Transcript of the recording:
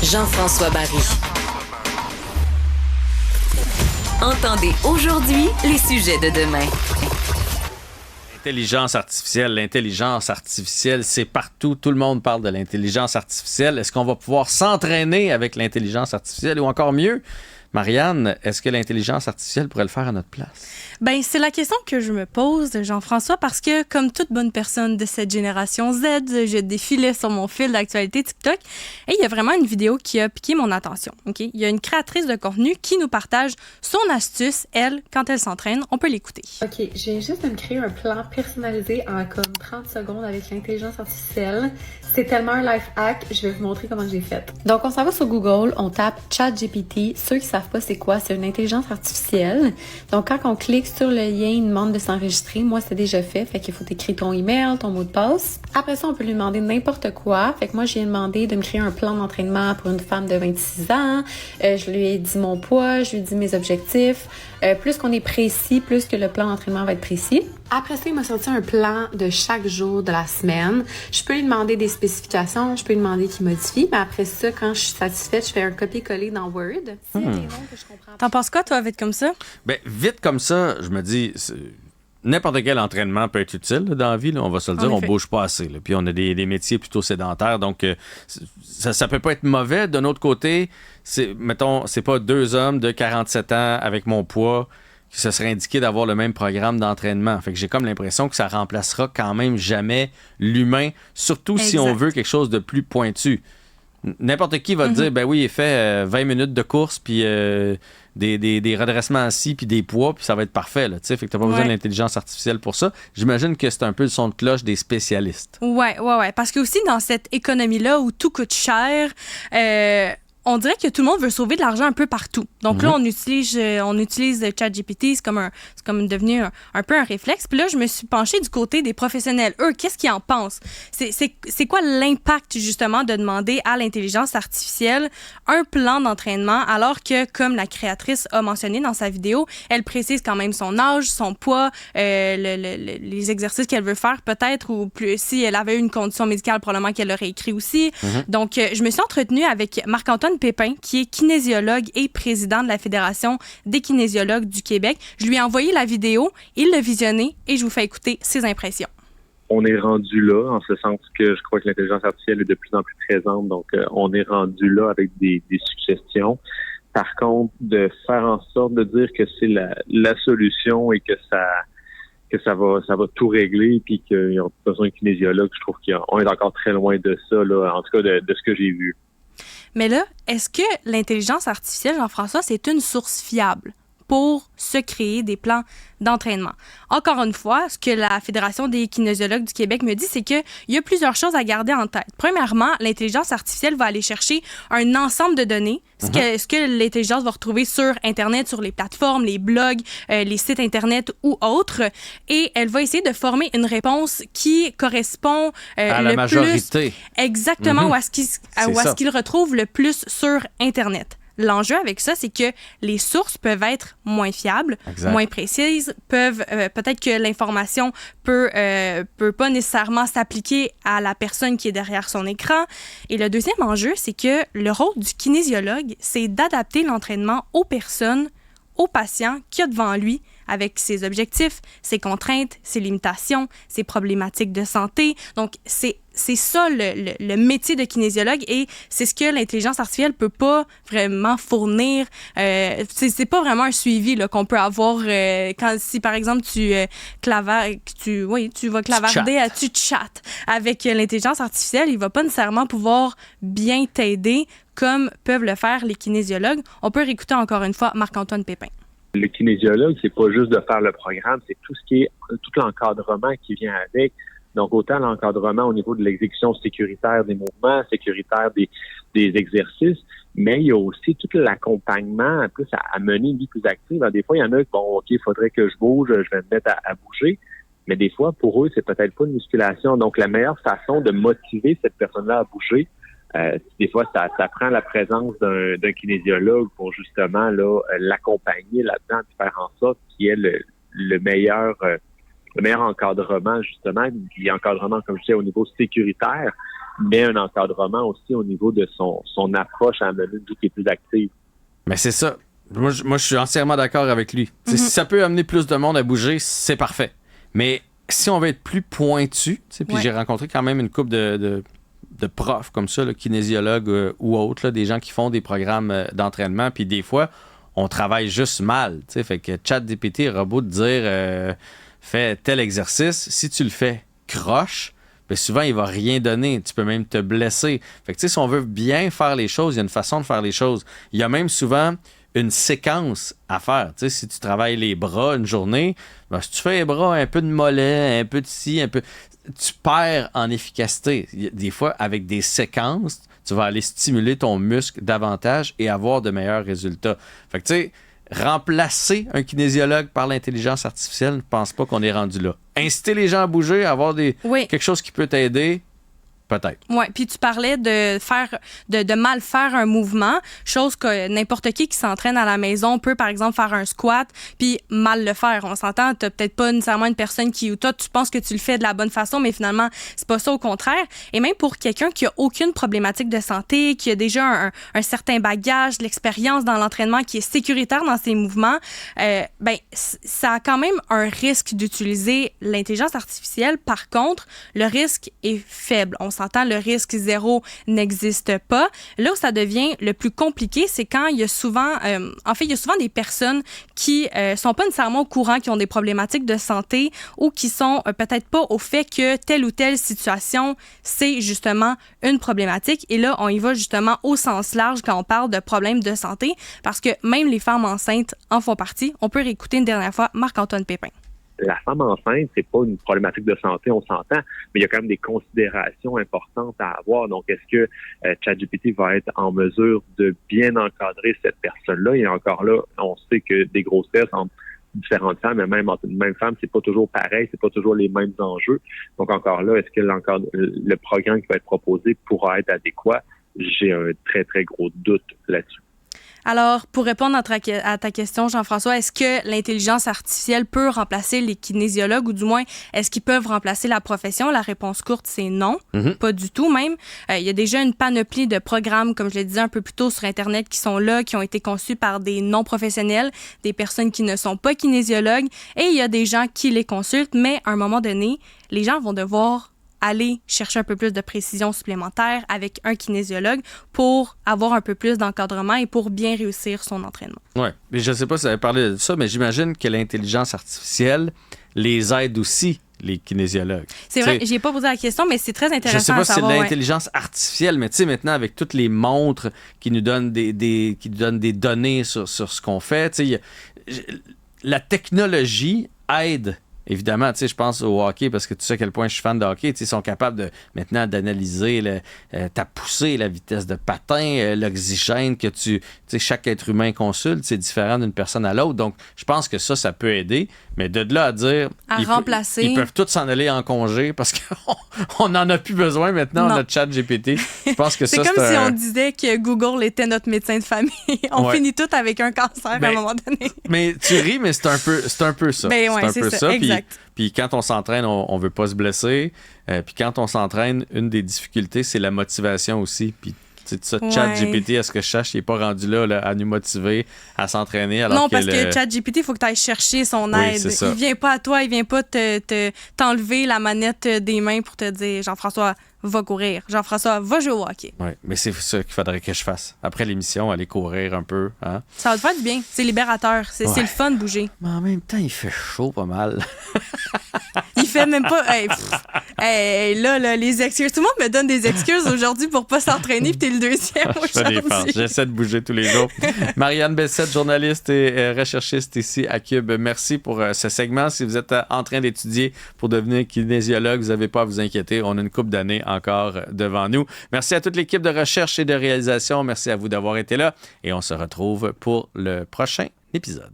Jean-François Barry. Entendez aujourd'hui les sujets de demain. L'intelligence artificielle, c'est partout. Tout le monde parle de l'intelligence artificielle. Est-ce qu'on va pouvoir s'entraîner avec l'intelligence artificielle ou encore mieux? Marianne, est-ce que l'intelligence artificielle pourrait le faire à notre place? Ben, c'est la question que je me pose, Jean-François, parce que comme toute bonne personne de cette génération Z, je défilais sur mon fil d'actualité TikTok et il y a vraiment une vidéo qui a piqué mon attention. Ok, il y a une créatrice de contenu qui nous partage son astuce, elle, quand elle s'entraîne. On peut l'écouter. OK, j'ai juste de me créer un plan personnalisé en comme 30 secondes avec l'intelligence artificielle. C'est tellement un life hack, je vais vous montrer comment j'ai fait. Donc, on s'en va sur Google, on tape ChatGPT. Ceux qui savent pas c'est quoi, c'est une intelligence artificielle. Donc, quand on clique sur le lien, il demande de s'enregistrer. Moi, c'est déjà fait, fait qu'il faut écrire ton email, ton mot de passe. Après ça, on peut lui demander n'importe quoi. Fait que moi, j'ai demandé de me créer un plan d'entraînement pour une femme de 26 ans. Je lui ai dit mon poids, je lui ai dit mes objectifs. Plus qu'on est précis, plus que le plan d'entraînement va être précis. Après ça, il m'a sorti un plan de chaque jour de la semaine. Je peux lui demander des spécifications, je peux lui demander qu'il modifie, mais après ça, quand je suis satisfaite, je fais un copier-coller dans Word. C'est des noms que je comprends. T'en penses quoi, toi, vite comme ça? Ben, vite comme ça, je me dis, n'importe quel entraînement peut être utile là, dans la vie, là, on va se le dire, on bouge pas assez. Là. Puis on a des métiers plutôt sédentaires, donc ça peut pas être mauvais. D'un autre côté, c'est pas deux hommes de 47 ans avec mon poids qui se serait indiqué d'avoir le même programme d'entraînement. Fait que j'ai comme l'impression que ça remplacera quand même jamais l'humain, surtout si on veut quelque chose de plus pointu. N'importe qui va te dire, ben oui, il fait 20 minutes de course, puis des redressements assis, puis des poids, puis ça va être parfait. Là, fait que t'as pas besoin de l'intelligence artificielle pour ça. J'imagine que c'est un peu le son de cloche des spécialistes. Ouais. Parce que aussi, dans cette économie-là où tout coûte cher, on dirait que tout le monde veut sauver de l'argent un peu partout. Donc là, on utilise ChatGPT, c'est comme devenu un peu un réflexe. Puis là, je me suis penchée du côté des professionnels. Eux, qu'est-ce qu'ils en pensent? C'est quoi l'impact, justement, de demander à l'intelligence artificielle un plan d'entraînement, alors que, comme la créatrice a mentionné dans sa vidéo, elle précise quand même son âge, son poids, les exercices qu'elle veut faire peut-être, ou plus si elle avait eu une condition médicale, probablement qu'elle l'aurait écrit aussi. Donc, je me suis entretenue avec Marc-Antoine Pépin, qui est kinésiologue et président de la Fédération des kinésiologues du Québec. Je lui ai envoyé la vidéo, il l'a visionnée et je vous fais écouter ses impressions. On est rendu là, en ce sens que je crois que l'intelligence artificielle est de plus en plus présente, donc on est rendu là avec des suggestions. Par contre, de faire en sorte de dire que c'est la solution et que ça va tout régler puis qu'ils ont besoin de kinésiologue, je trouve qu'on est encore très loin de ça, là, en tout cas de ce que j'ai vu. Mais là, est-ce que l'intelligence artificielle, Jean-François, c'est une source fiable pour se créer des plans d'entraînement? Encore une fois, ce que la Fédération des kinésiologues du Québec me dit, c'est qu'il y a plusieurs choses à garder en tête. Premièrement, l'intelligence artificielle va aller chercher un ensemble de données, ce que l'intelligence va retrouver sur Internet, sur les plateformes, les blogs, les sites Internet ou autres, et elle va essayer de former une réponse qui correspond à la majorité. Exactement, ou à ce qu'il retrouve le plus sur Internet. L'enjeu avec ça, c'est que les sources peuvent être moins fiables, moins précises, peut-être que l'information peut pas nécessairement s'appliquer à la personne qui est derrière son écran. Et le deuxième enjeu, c'est que le rôle du kinésiologue, c'est d'adapter l'entraînement aux personnes, aux patients qu'il y a devant lui, avec ses objectifs, ses contraintes, ses limitations, ses problématiques de santé. Donc, c'est ça le métier de kinésiologue, et c'est ce que l'intelligence artificielle peut pas vraiment fournir. C'est pas vraiment un suivi là, qu'on peut avoir si par exemple tu vas clavarder, tu chattes avec l'intelligence artificielle, il va pas nécessairement pouvoir bien t'aider comme peuvent le faire les kinésiologues. On peut réécouter encore une fois Marc-Antoine Pépin. Le kinésiologue, c'est pas juste de faire le programme, c'est tout l'encadrement qui vient avec. Donc, autant l'encadrement au niveau de l'exécution sécuritaire des mouvements, sécuritaire des exercices, mais il y a aussi tout l'accompagnement, en plus, à mener une vie plus active. Alors, des fois, il y en a qui, OK, il faudrait que je bouge, je vais me mettre à bouger. Mais des fois, pour eux, c'est peut-être pas une musculation. Donc, la meilleure façon de motiver cette personne-là à bouger, des fois, ça prend la présence d'un kinésiologue pour justement là l'accompagner là-dedans, de faire en sorte qu'il y ait le meilleur le meilleur encadrement, justement, puis encadrement, comme je disais, au niveau sécuritaire, mais un encadrement aussi au niveau de son approche à mener une vie qui est plus active. Mais c'est ça. Moi, je suis entièrement d'accord avec lui. Si ça peut amener plus de monde à bouger, c'est parfait. Mais si on veut être plus pointu, puis j'ai rencontré quand même une couple de profs comme ça, là, kinésiologues ou autres, là, des gens qui font des programmes d'entraînement, puis des fois, on travaille juste mal. Fait que ChatGPT aura beau te dire fais tel exercice, si tu le fais croche, bien souvent, il va rien donner. Tu peux même te blesser. Fait que si on veut bien faire les choses, il y a une façon de faire les choses. Il y a même souvent une séquence à faire. Si tu travailles les bras une journée, ben, si tu fais les bras, un peu de mollet, un peu de ci, un peu... Tu perds en efficacité. Des fois, avec des séquences, tu vas aller stimuler ton muscle davantage et avoir de meilleurs résultats. Fait que tu sais, remplacer un kinésiologue par l'intelligence artificielle, je ne pense pas qu'on est rendu là. Inciter les gens à bouger, avoir quelque chose qui peut t'aider, peut-être. Oui, puis tu parlais de mal faire un mouvement, chose que n'importe qui s'entraîne à la maison peut, par exemple, faire un squat, puis mal le faire. On s'entend, t'as peut-être pas nécessairement une personne ou toi, tu penses que tu le fais de la bonne façon, mais finalement, c'est pas ça, au contraire. Et même pour quelqu'un qui a aucune problématique de santé, qui a déjà un certain bagage, de l'expérience dans l'entraînement, qui est sécuritaire dans ses mouvements, ça a quand même un risque d'utiliser l'intelligence artificielle. Par contre, le risque est faible. On s'entend, le risque zéro n'existe pas. Là où ça devient le plus compliqué, c'est quand il y a souvent, il y a souvent des personnes qui sont pas nécessairement au courant, qui ont des problématiques de santé ou qui sont peut-être pas au fait que telle ou telle situation, c'est justement une problématique. Et là, on y va justement au sens large quand on parle de problèmes de santé, parce que même les femmes enceintes en font partie. On peut réécouter une dernière fois Marc-Antoine Pépin. La femme enceinte, c'est pas une problématique de santé, on s'entend, mais il y a quand même des considérations importantes à avoir. Donc, est-ce que ChatGPT va être en mesure de bien encadrer cette personne-là? Et encore là, on sait que des grossesses entre différentes femmes, mais même entre une même femme, c'est pas toujours pareil, c'est pas toujours les mêmes enjeux. Donc, encore là, est-ce que le programme qui va être proposé pourra être adéquat? J'ai un très, très gros doute là-dessus. Alors, pour répondre à ta question, Jean-François, est-ce que l'intelligence artificielle peut remplacer les kinésiologues, ou du moins, est-ce qu'ils peuvent remplacer la profession? La réponse courte, c'est non, pas du tout même. Il y a déjà une panoplie de programmes, comme je le disais un peu plus tôt sur Internet, qui sont là, qui ont été conçus par des non-professionnels, des personnes qui ne sont pas kinésiologues, et il y a des gens qui les consultent, mais à un moment donné, les gens vont devoir aller chercher un peu plus de précision supplémentaire avec un kinésiologue pour avoir un peu plus d'encadrement et pour bien réussir son entraînement. Oui, mais je ne sais pas si vous avez parlé de ça, mais j'imagine que l'intelligence artificielle les aide aussi, les kinésiologues. C'est vrai, j'ai pas posé la question, mais c'est très intéressant. Je sais pas à savoir, si c'est de l'intelligence artificielle, mais tu sais, maintenant, avec toutes les montres qui nous donnent des données sur ce qu'on fait, tu sais, la technologie aide. Évidemment, tu sais, je pense au hockey parce que tu sais à quel point je suis fan de hockey. Tu sais, ils sont capables maintenant d'analyser ta poussée, la vitesse de patin, l'oxygène que tu sais, chaque être humain consulte, c'est différent d'une personne à l'autre. Donc, je pense que ça peut aider. Mais de là à dire... remplacer... Ils peuvent tous s'en aller en congé parce qu'on n'en a plus besoin maintenant, notre chat GPT. Je pense que c'est comme si on disait que Google était notre médecin de famille. On finit tout avec un cancer à un moment donné. Mais tu ris, mais c'est un peu ça. Ben ouais, c'est un peu ça. Exact. Puis quand on s'entraîne, on veut pas se blesser. Puis quand on s'entraîne, une des difficultés, c'est la motivation aussi. Puis ça, ChatGPT, à ce que je sache, il n'est pas rendu là à nous motiver à s'entraîner. Alors non, parce que ChatGPT, il faut que tu ailles chercher son aide. C'est ça. Il vient pas à toi, il vient pas t'enlever la manette des mains pour te dire « Jean-François, va courir. Jean-François, va jouer au hockey. » Oui, mais c'est ça qu'il faudrait que je fasse. Après l'émission, aller courir un peu. Hein? Ça va te faire du bien. C'est libérateur. C'est le fun de bouger. Mais en même temps, il fait chaud pas mal. Il fait même pas... Là, les excuses. Tout le monde me donne des excuses aujourd'hui pour pas s'entraîner, puis t'es le deuxième aujourd'hui. J'essaie de bouger tous les jours. Marianne Bessette, journaliste et recherchiste ici à Cube. Merci pour ce segment. Si vous êtes en train d'étudier pour devenir kinésiologue, vous n'avez pas à vous inquiéter. On a une couple d'années encore devant nous. Merci à toute l'équipe de recherche et de réalisation. Merci à vous d'avoir été là. Et on se retrouve pour le prochain épisode.